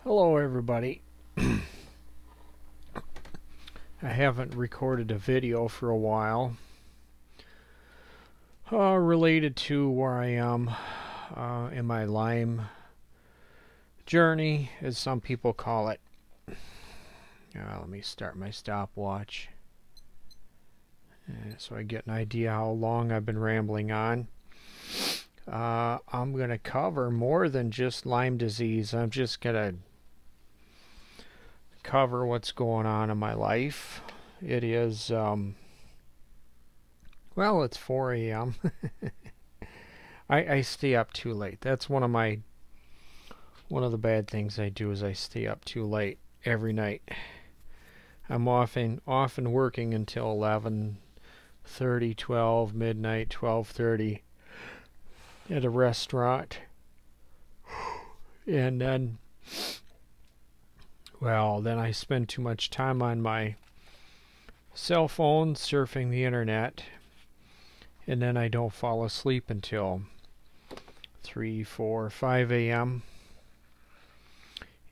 Hello, everybody. I haven't recorded a video for a while related to where I am in my Lyme journey, as some people call it. Let me start my stopwatch so I get an idea how long I've been rambling on. I'm going to cover more than just Lyme disease. I'm just going to cover what's going on in my life. It is, it's 4 a.m. I stay up too late. That's one of the bad things I do is I stay up too late every night. I'm often working until 11:30, 12, midnight, 12:30 at a restaurant. And then I spend too much time on my cell phone surfing the internet, and then I don't fall asleep until 3, 4, 5 a.m.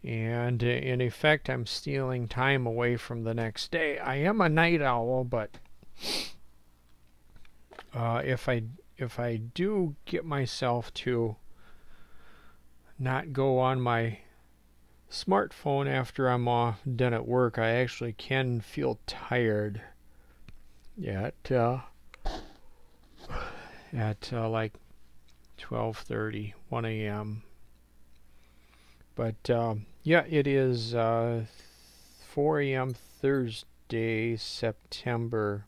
And in effect, I'm stealing time away from the next day. I am a night owl, but if I do get myself to not go on my smartphone after I'm done at work, I actually can feel tired at like 12:30, 1 a.m. But it is 4 a.m. Thursday, September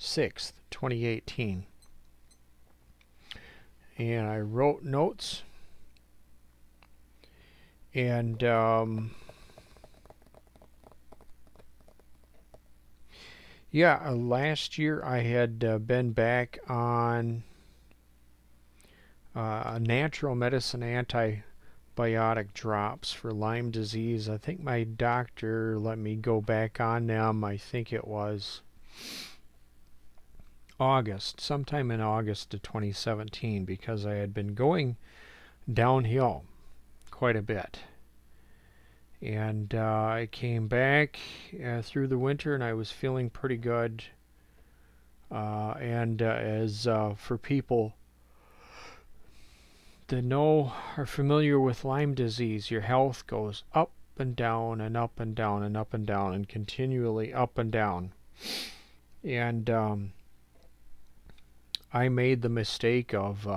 6th, 2018. And I wrote notes. And last year I had been back on natural medicine antibiotic drops for Lyme disease. I think my doctor let me go back on them. I think it was sometime in August of 2017, because I had been going downhill quite a bit. And I came back through the winter and I was feeling pretty good. As for people that are familiar with Lyme disease, your health goes up and down and up and down and up and down and continually up and down. And I made the mistake of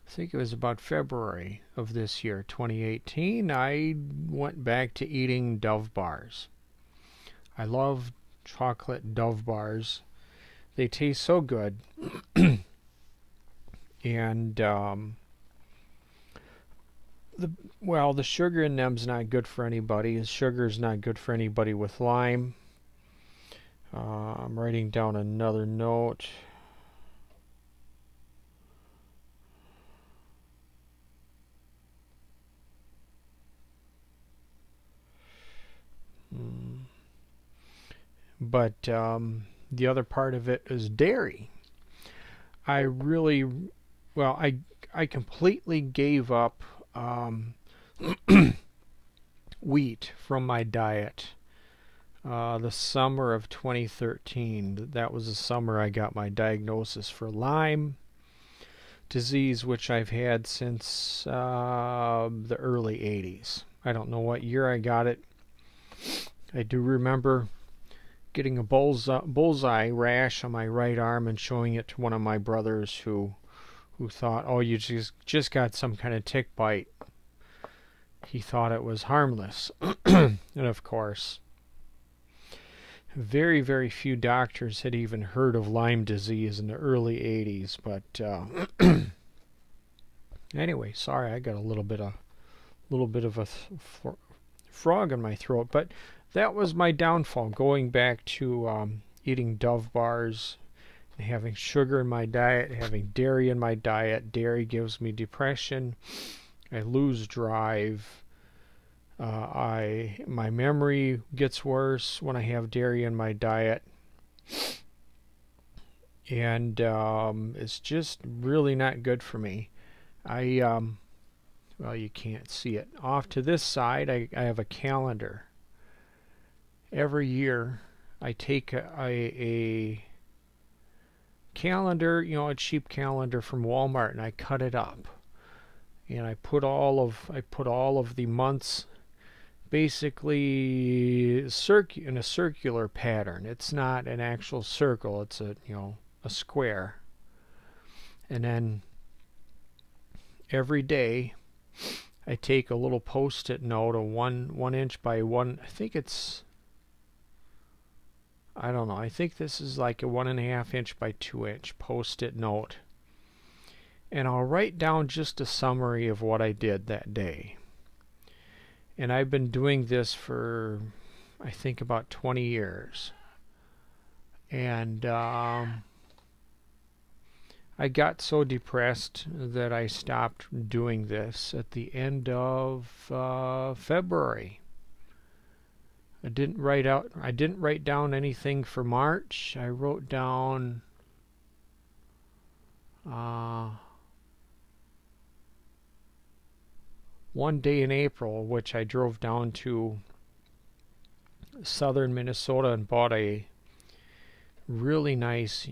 I think it was about February of this year, 2018, I went back to eating Dove bars. I love chocolate Dove bars. They taste so good. And the sugar in them's not good for anybody. The sugar's not good for anybody with Lyme. I'm writing down another note. But the other part of it is dairy. I completely gave up wheat from my diet the summer of 2013. That was the summer I got my diagnosis for Lyme disease, which I've had since the early 80s. I don't know what year I got it. I do remember getting a bullseye rash on my right arm and showing it to one of my brothers who thought, oh, you just got some kind of tick bite. He thought it was harmless. And of course, very, very few doctors had even heard of Lyme disease in the early 80s. But anyway, sorry, I got a little bit of a frog in my throat. But that was my downfall, going back to eating Dove bars, having sugar in my diet, having dairy in my diet. Dairy gives me depression. I lose drive. My memory gets worse when I have dairy in my diet. And it's just really not good for me. well, you can't see it. Off to this side, I have a calendar. Every year, I take a calendar, a cheap calendar from Walmart, and I cut it up. And I put all of the months basically in a circular pattern. It's not an actual circle, it's a square. And then every day I take a little post-it note, a 1 inch by 1, I think this is like a 1.5 inch by 2 inch post-it note. And I'll write down just a summary of what I did that day. And I've been doing this for, I think, about 20 years. And I got so depressed that I stopped doing this at the end of February. I didn't write down anything for March. I wrote down one day in April, which I drove down to southern Minnesota and bought a really nice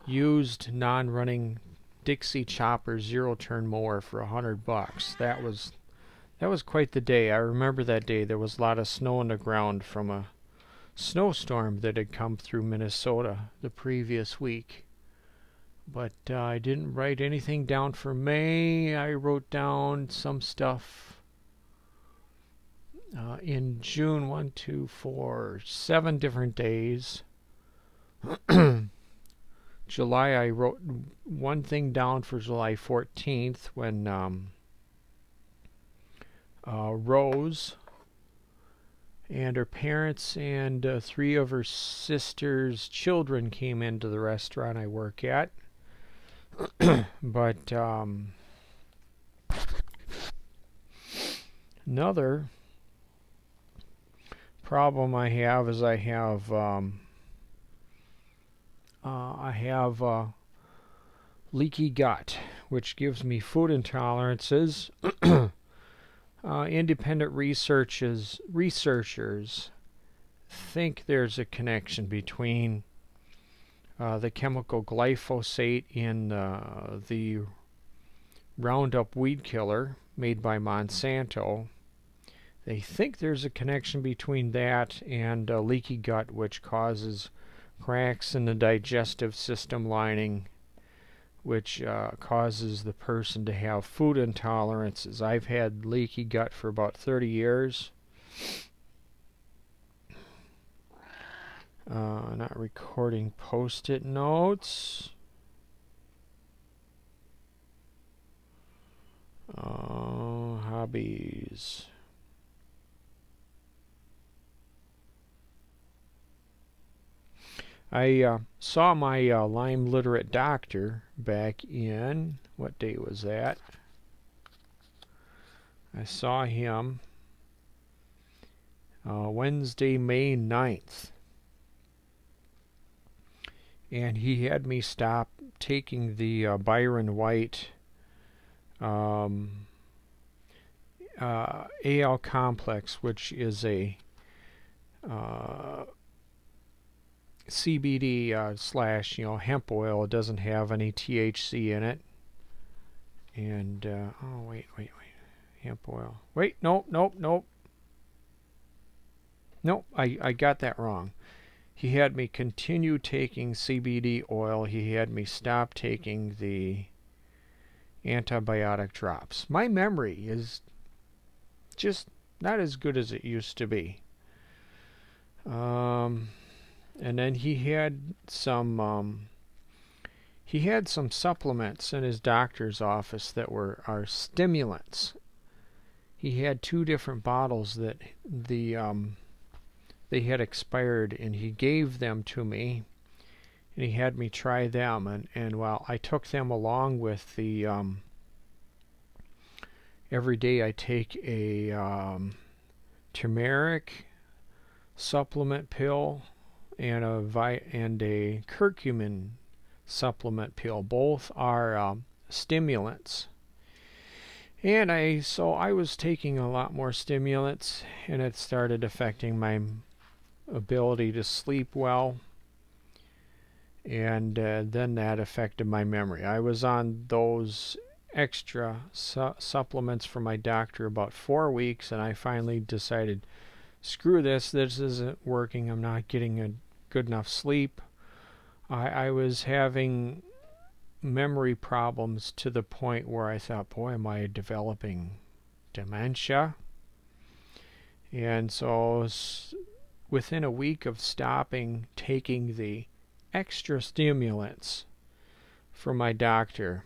used non-running Dixie Chopper zero-turn mower for $100. That was quite the day. I remember that day. There was a lot of snow on the ground from a snowstorm that had come through Minnesota the previous week. But I didn't write anything down for May. I wrote down some stuff in June, 1, 2, 4, 7 different days. July, I wrote one thing down for July 14th when Rose and her parents and 3 of her sister's children came into the restaurant I work at. But another problem I have is I have leaky gut, which gives me food intolerances. Independent researchers think there's a connection between the chemical glyphosate in the Roundup weed killer made by Monsanto. They think there's a connection between that and leaky gut, which causes cracks in the digestive system lining, which causes the person to have food intolerances. I've had leaky gut for about 30 years. Not recording post-it notes. Hobbies. I saw my Lyme literate doctor back in, what day was that? I saw him Wednesday, May 9th. And he had me stop taking the Byron White AL complex, which is a CBD slash hemp oil. It doesn't have any THC in it. And oh wait, hemp oil. Wait, nope. I got that wrong. He had me continue taking CBD oil. He had me stop taking the antibiotic drops. My memory is just not as good as it used to be. And then he had some supplements in his doctor's office that are stimulants. He had 2 different bottles that they had expired, and he gave them to me, and he had me try them, and while I took them along with the every day I take a turmeric supplement pill and a curcumin supplement pill. Both are stimulants. So I was taking a lot more stimulants, and it started affecting my ability to sleep well. And then that affected my memory. I was on those extra supplements from my doctor about 4 weeks, and I finally decided, screw this, this isn't working, I'm not getting a good enough sleep. I was having memory problems to the point where I thought, boy, am I developing dementia? And so within a week of stopping taking the extra stimulants from my doctor,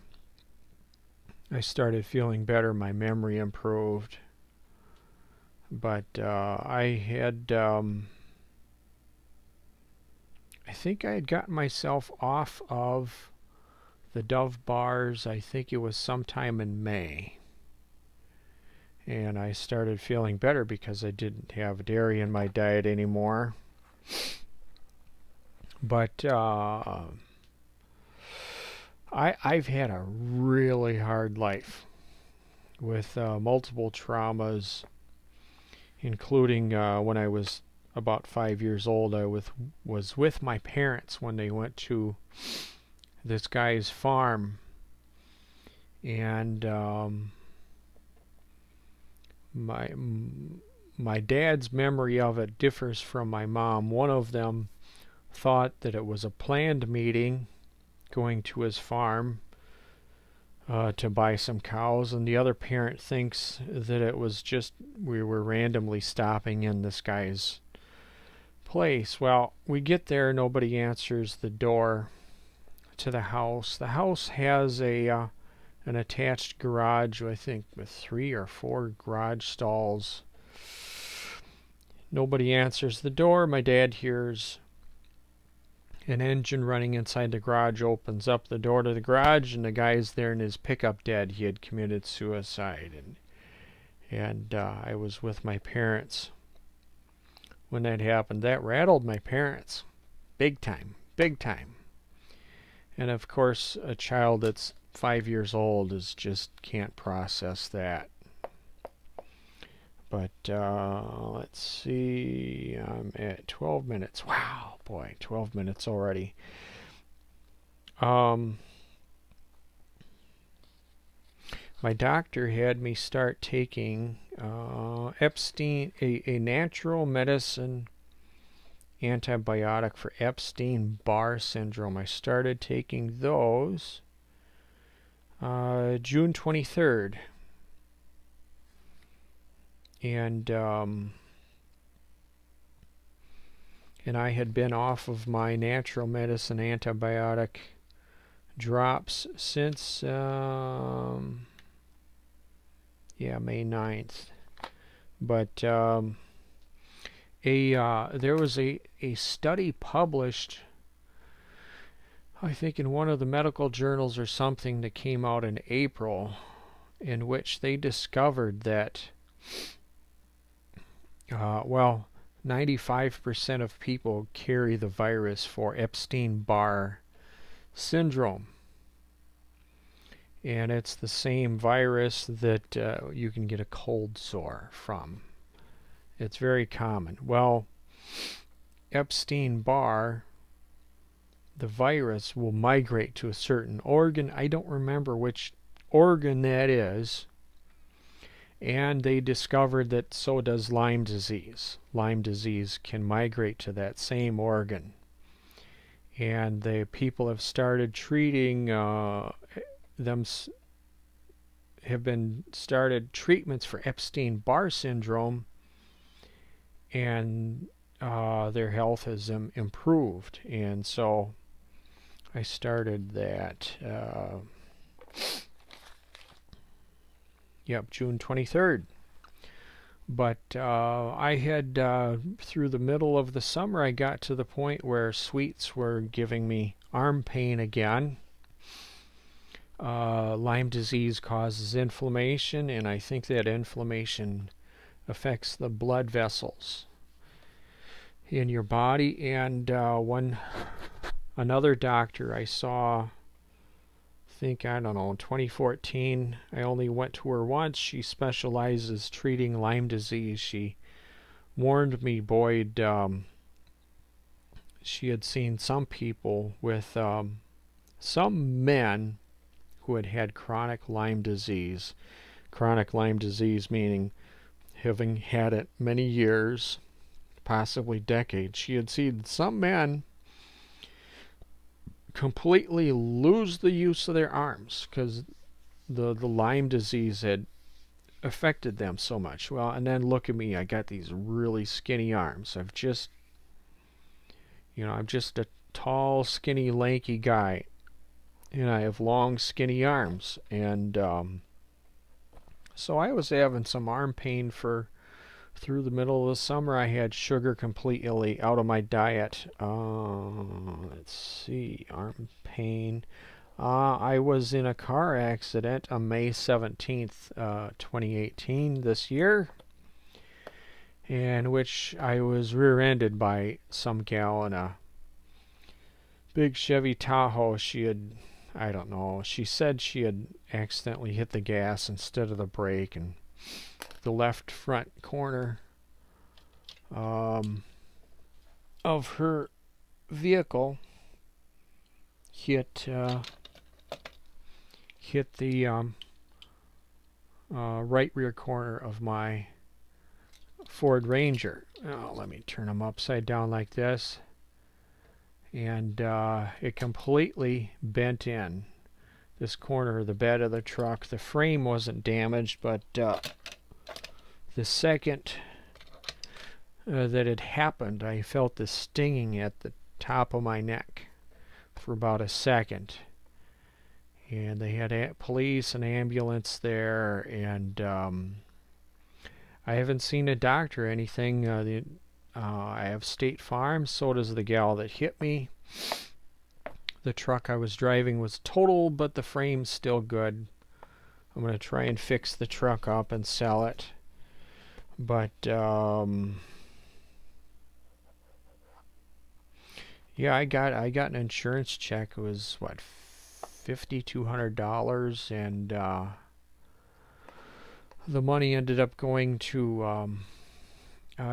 I started feeling better. My memory improved. But I think I had gotten myself off of the Dove bars. I think it was sometime in May. And I started feeling better because I didn't have dairy in my diet anymore. But I've had a really hard life with multiple traumas, including when I was about 5 years old. I was with my parents when they went to this guy's farm, and my dad's memory of it differs from my mom. One of them thought that it was a planned meeting going to his farm to buy some cows, and the other parent thinks that it was just we were randomly stopping in this guy's place. Well, we get there, nobody answers the door to the house. The house has an attached garage, I think, with 3 or 4 garage stalls. Nobody answers the door. My dad hears an engine running inside the garage, opens up the door to the garage, and the guy's there in his pickup dead. He had committed suicide. And I was with my parents when that happened. That rattled my parents. Big time. Big time. And of course, a child that's 5 years old just can't process that. But let's see, I'm at 12 minutes. Wow, boy, 12 minutes already. My doctor had me start taking Epstein, a natural medicine antibiotic for Epstein Bar Syndrome. I started taking those June 23rd. And I had been off of my natural medicine antibiotic drops since May 9th. But there was a study published, I think in one of the medical journals or something, that came out in April, in which they discovered that 95% of people carry the virus for Epstein Bar Syndrome. And it's the same virus that you can get a cold sore from. It's very common. Well, Epstein Bar, the virus will migrate to a certain organ. I don't remember which organ that is. And they discovered that so does Lyme disease. Lyme disease can migrate to that same organ. And the people have started treating started treatments for Epstein-Barr syndrome, and their health has improved. And so I started that. June 23rd. But I had, through the middle of the summer, I got to the point where sweets were giving me arm pain again. Lyme disease causes inflammation, and I think that inflammation affects the blood vessels in your body. And another doctor I saw, I think, I don't know, in 2014. I only went to her once. She specializes treating Lyme disease. She warned me, Boyd, she had seen some people with, some men who had had chronic Lyme disease. Chronic Lyme disease meaning having had it many years, possibly decades. She had seen some men completely lose the use of their arms because the Lyme disease had affected them so much. Well, and then look at me. I got these really skinny arms. I'm just a tall, skinny, lanky guy, and I have long, skinny arms. And so I was having some arm pain through the middle of the summer. I had sugar completely out of my diet. Let's see, arm pain. I was in a car accident on May 17th, 2018, this year, in which I was rear-ended by some gal in a big Chevy Tahoe. I don't know, she said she had accidentally hit the gas instead of the brake, and the left front corner of her vehicle hit the right rear corner of my Ford Ranger. Oh, let me turn them upside down like this. And it completely bent in this corner of the bed of the truck. The frame wasn't damaged, but the second that it happened, I felt the stinging at the top of my neck for about a second. And they had police and ambulance there, and I haven't seen a doctor or anything. I have State Farm, so does the gal that hit me. The truck I was driving was total, but the frame's still good. I'm going to try and fix the truck up and sell it. But, yeah, I got an insurance check. It was, what, $5,200, and the money ended up going to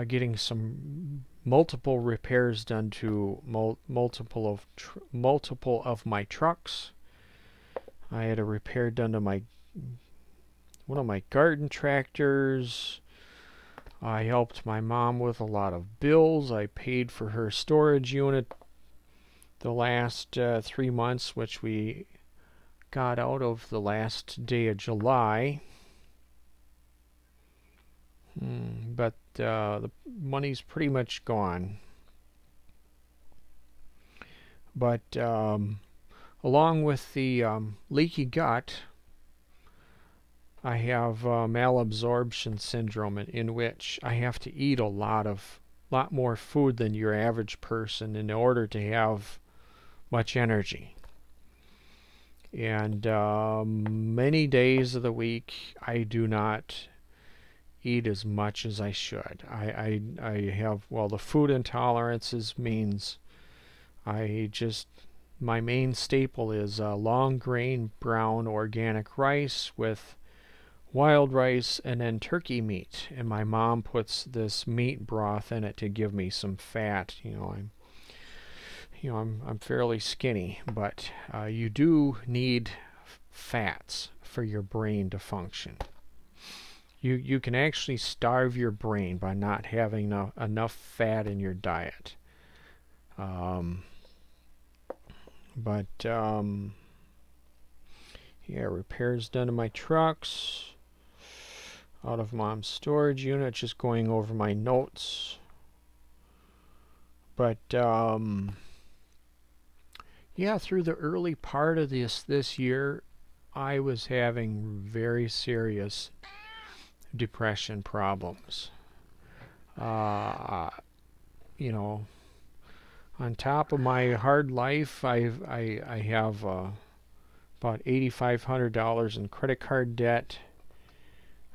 getting some multiple repairs done to multiple of my trucks. I had a repair done to one of my garden tractors. I helped my mom with a lot of bills. I paid for her storage unit the last 3 months, which we got out of the last day of July. But the money's pretty much gone. But along with the leaky gut, I have malabsorption syndrome, in which I have to eat a lot more food than your average person in order to have much energy. And many days of the week I do not eat as much as I should. I have, well, the food intolerances means my main staple is long grain brown organic rice with wild rice and then turkey meat. And my mom puts this meat broth in it to give me some fat. I'm fairly skinny, but you do need fats for your brain to function. You can actually starve your brain by not having enough fat in your diet. Yeah, repairs done to my trucks. Out of Mom's storage unit, just going over my notes. But yeah, through the early part of this year, I was having very serious depression problems. On top of my hard life, I have about $8,500 in credit card debt.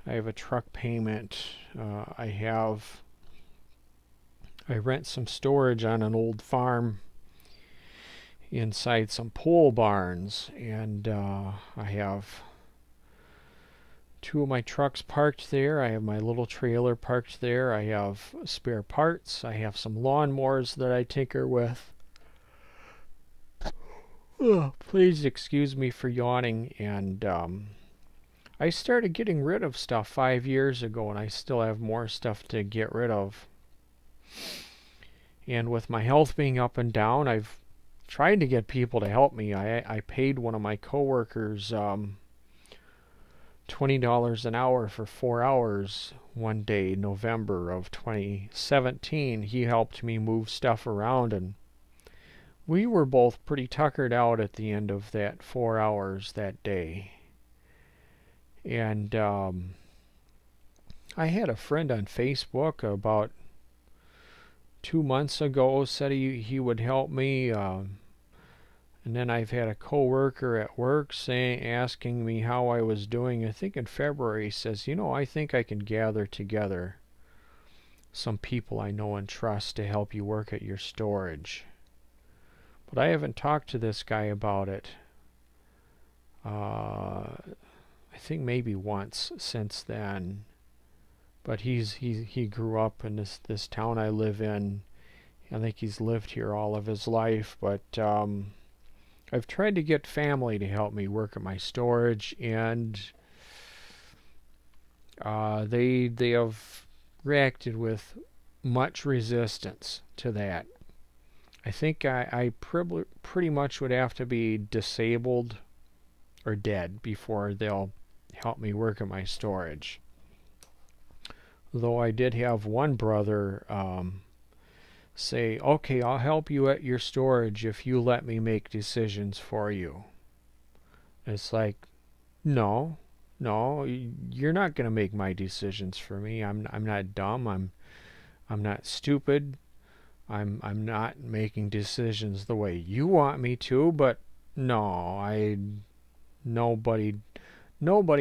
I have a truck payment. I rent some storage on an old farm, inside some pole barns, and I have two of my trucks parked there. I have my little trailer parked there. I have spare parts. I have some lawnmowers that I tinker with. Please excuse me for yawning. And I started getting rid of stuff 5 years ago, and I still have more stuff to get rid of. And with my health being up and down, I've tried to get people to help me. I paid one of my coworkers $20 an hour for 4 hours one day, November of 2017. He helped me move stuff around, and we were both pretty tuckered out at the end of that 4 hours that day. And I had a friend on Facebook about 2 months ago said he would help me. And then I've had a coworker at work asking me how I was doing. I think in February, he says, I think I can gather together some people I know and trust to help you work at your storage. But I haven't talked to this guy about it. I think maybe once since then. But he grew up in this town I live in. I think he's lived here all of his life, but I've tried to get family to help me work at my storage, and they have reacted with much resistance to that. I think I pretty much would have to be disabled or dead before they'll help me work at my storage. Though I did have one brother say, okay, I'll help you at your storage if you let me make decisions for you. It's like, no, you're not going to make my decisions for me. I'm not dumb. I'm not stupid. I'm not making decisions the way you want me to, but nobody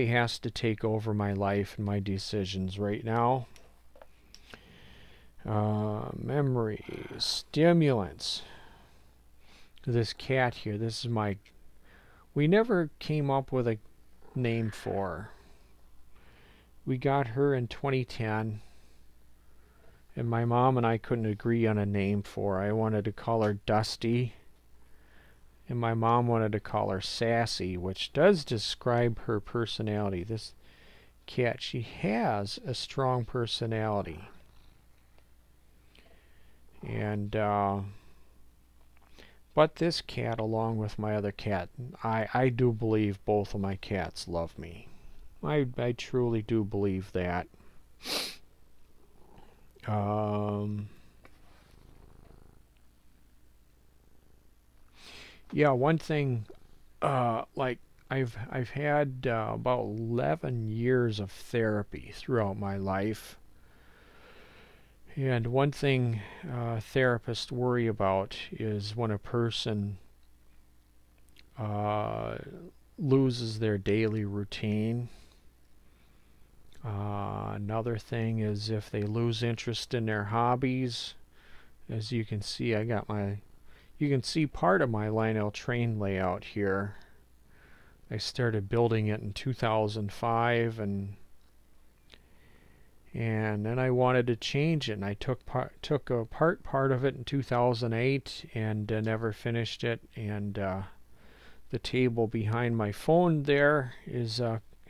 has to take over my life and my decisions right now. Memories, stimulants. This cat here, this is we never came up with a name for her. We got her in 2010, and my mom and I couldn't agree on a name for her. I wanted to call her Dusty, and my mom wanted to call her Sassy, which does describe her personality. This cat, she has a strong personality. And but this cat, along with my other cat, I do believe both of my cats love me. I truly do believe that. Yeah, one thing, like I've had about 11 years of therapy throughout my life. And one thing therapists worry about is when a person loses their daily routine. Another thing is if they lose interest in their hobbies. As you can see, you can see part of my Lionel train layout here. I started building it in 2005, and then I wanted to change it, and I took apart part of it in 2008 and never finished it. And the table behind my phone there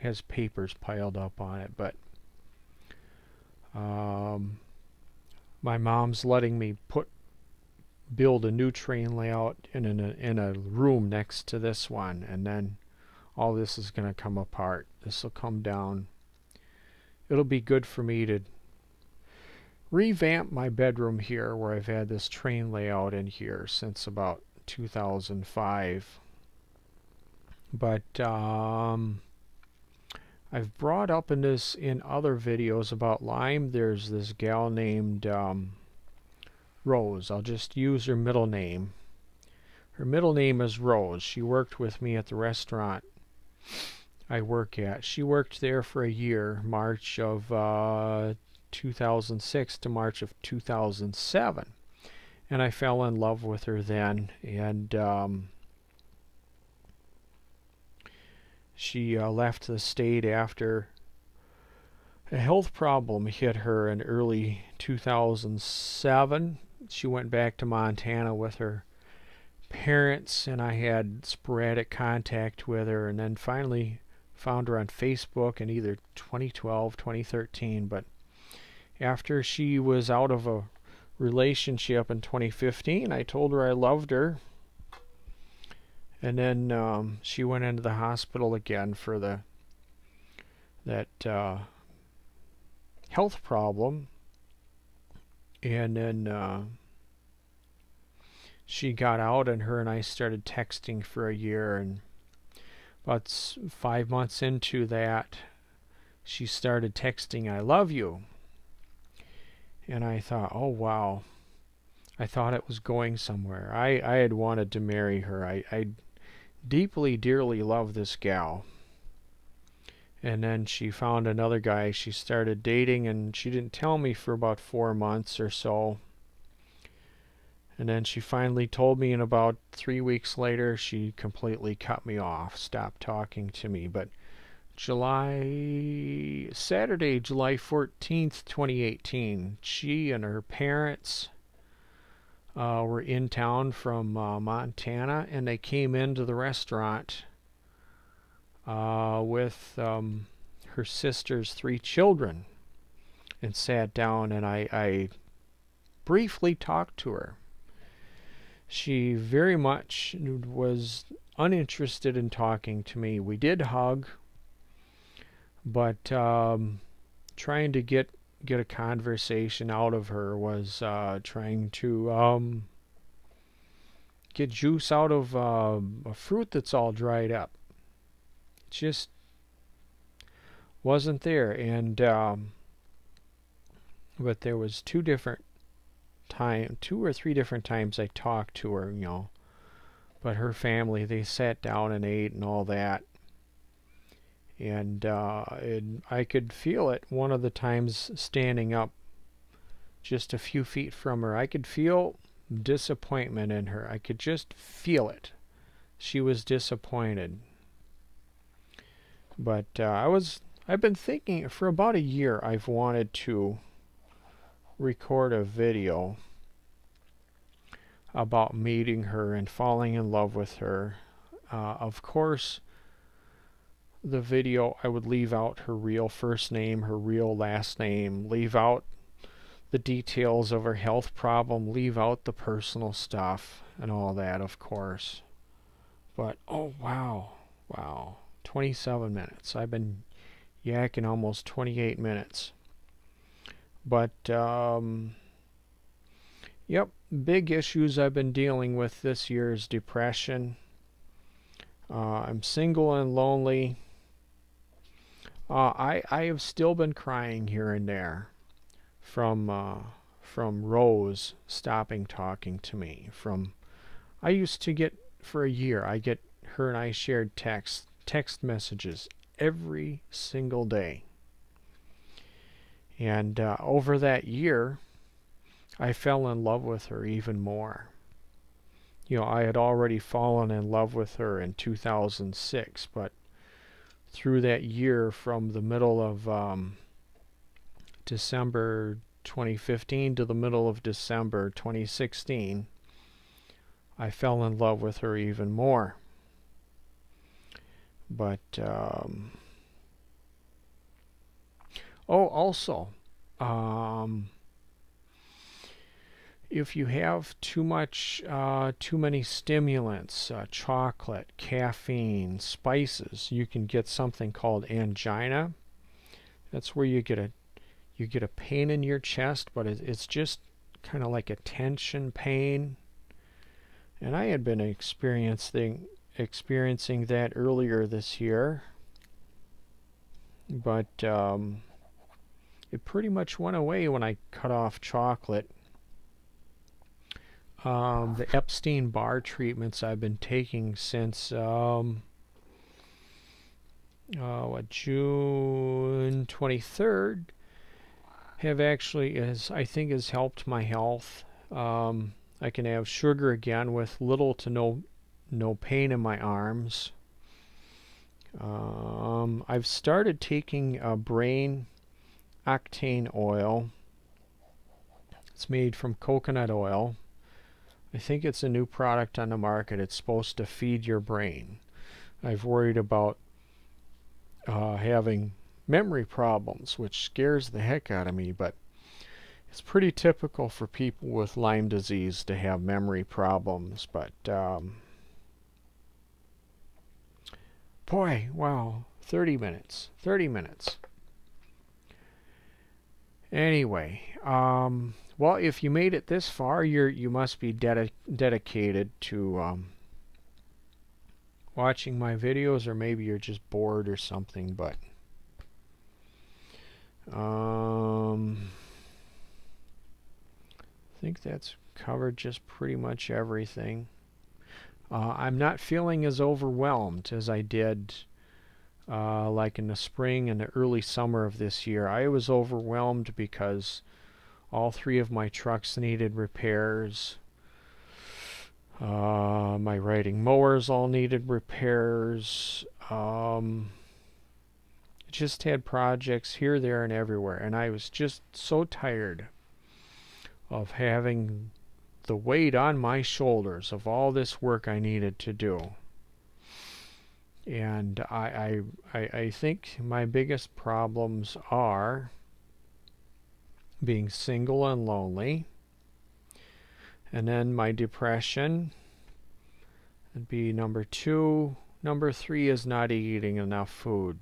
has papers piled up on it, but my mom's letting me build a new train layout in a room next to this one, and then all this is going to come apart. This will come down. It'll be good for me to revamp my bedroom here, where I've had this train layout in here since about 2005. But I've brought up in other videos about Lyme. There's this gal named Rose. I'll just use her middle name. Her middle name is Rose. She worked with me at the restaurant I work at. She worked there for a year, March of 2006 to March of 2007. and I fell in love with her then. And she left the state after a health problem hit her in early 2007. She went back to Montana with her parents, and I had sporadic contact with her, and then finally found her on Facebook in either 2012, 2013. But after she was out of a relationship in 2015, I told her I loved her. And then she went into the hospital again for that health problem. And then she got out, and her and I started texting for a year. And about 5 months into that, she started texting, "I love you." And I thought, oh wow. I thought it was going somewhere. I had wanted to marry her. I deeply, dearly loved this gal. And then she found another guy she started dating, and she didn't tell me for about 4 months or so. And then she finally told me, and about 3 weeks later, she completely cut me off, stopped talking to me. But Saturday, July 14th, 2018, she and her parents were in town from Montana, and they came into the restaurant with her sister's 3 children and sat down, and I briefly talked to her. She very much was uninterested in talking to me. We did hug, but trying to get a conversation out of her was trying to get juice out of a fruit that's all dried up. It just wasn't there. And but there was 2 or 3 different times I talked to her, but her family, they sat down and ate and all that. And I could feel it one of the times standing up just a few feet from her. I could feel disappointment in her. I could just feel it. She was disappointed. But I've been thinking for about a year. I've wanted to record a video about meeting her and falling in love with her. Of course, the video, I would leave out her real first name, her real last name, leave out the details of her health problem, leave out the personal stuff and all that, of course. But oh wow, 27 minutes. I've been yakking almost 28 minutes. But yep, big issues I've been dealing with this year is depression. I'm single and lonely. I have still been crying here and there from Rose stopping talking to me. I used to get, for a year, her and I shared text messages every single day. And over that year, I fell in love with her even more. I had already fallen in love with her in 2006, but through that year, from the middle of December 2015 to the middle of December 2016, I fell in love with her even more. But also, if you have too many stimulants, chocolate, caffeine, spices, you can get something called angina. That's where you get a pain in your chest, but it's just kind of like a tension pain. And I had been experiencing that earlier this year, but it pretty much went away when I cut off chocolate. The Epstein Bar treatments I've been taking since June 23rd have actually, I think, has helped my health. I can have sugar again with little to no pain in my arms. I've started taking brain octane oil. It's made from coconut oil. I think it's a new product on the market. It's supposed to feed your brain. I've worried about having memory problems, which scares the heck out of me, but it's pretty typical for people with Lyme disease to have memory problems. But boy, wow, 30 minutes. 30 minutes. Anyway, well, if you made it this far, you must be dedicated to watching my videos, or maybe you're just bored or something. But I think that's covered just pretty much everything. I'm not feeling as overwhelmed as I did like in the spring and the early summer of this year. I was overwhelmed because all 3 of my trucks needed repairs. My riding mowers all needed repairs. Just had projects here, there, and everywhere, and I was just so tired of having the weight on my shoulders of all this work I needed to do. And I think my biggest problems are being single and lonely, and then my depression would be number 2. Number 3 is not eating enough food.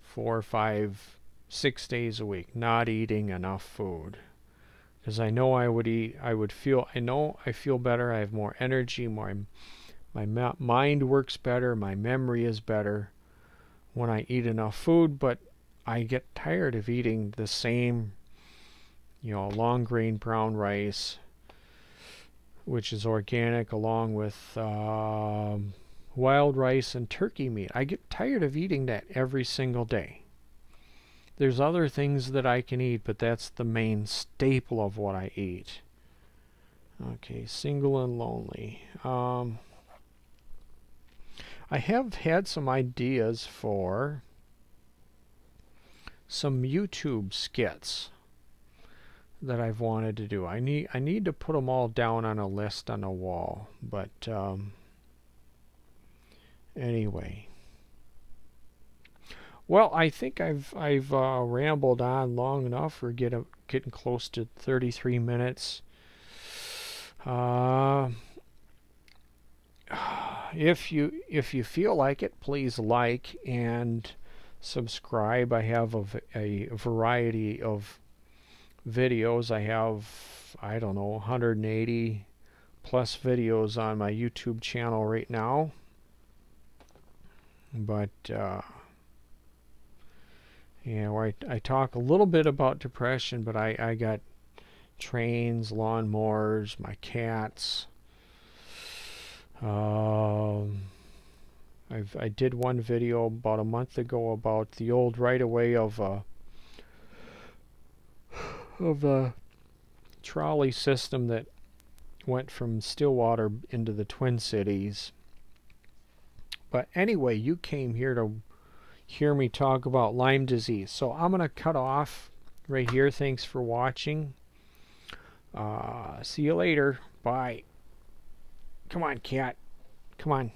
4, 5, 6 days a week, not eating enough food. Because I know I feel better, I have more energy, my mind works better, my memory is better when I eat enough food, but I get tired of eating the same, long grain brown rice, which is organic, along with wild rice and turkey meat. I get tired of eating that every single day. There's other things that I can eat, but that's the main staple of what I eat. Okay, single and lonely. I have had some ideas for some YouTube skits that I've wanted to do. I need to put them all down on a list on a wall, but anyway. Well, I think I've rambled on long enough. We're getting close to 33 minutes. If you feel like it, please like and subscribe. I have a variety of videos. I have, I don't know, 180 plus videos on my YouTube channel right now. But where I talk a little bit about depression, but I got trains, lawnmowers, my cats. I did one video about a month ago about the old right-of-way of the trolley system that went from Stillwater into the Twin Cities. But anyway, you came here to hear me talk about Lyme disease, so I'm going to cut off right here. Thanks for watching. See you later. Bye. Come on, cat. Come on.